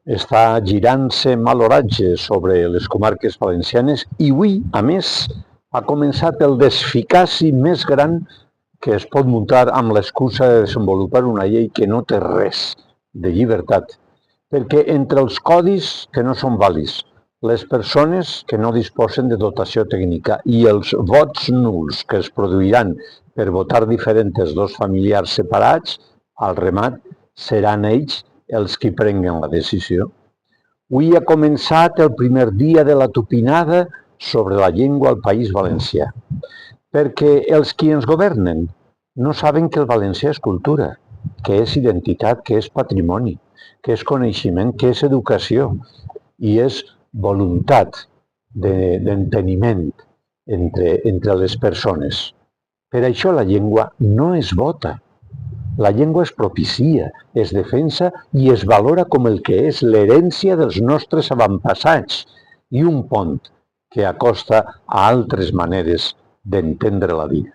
està girant-se mal oratge sobre les comarques valencianes i avui, a més, ha començat el desficaci més gran que es pot muntar amb l'excusa de desenvolupar una llei que no té res de llibertat, perquè entre els codis que no són vàlids, les persones que no disposen de dotació tècnica i els vots nuls que es produiran per votar diferents els dos familiars separats, al remat seran ells els qui prenguen la decisió. Avui ha començat el primer dia de la tupinada sobre la llengua al País Valencià, perquè els qui ens governen no saben que el valencià és cultura, que és identitat, que és patrimoni, que és coneixement, que és educació i és voluntat d'enteniment entre les persones. Per això la llengua no es vota. La llengua es propicia, es defensa i es valora com el que és l'herència dels nostres avantpassats i un pont que acosta a altres maneres d'entendre la vida.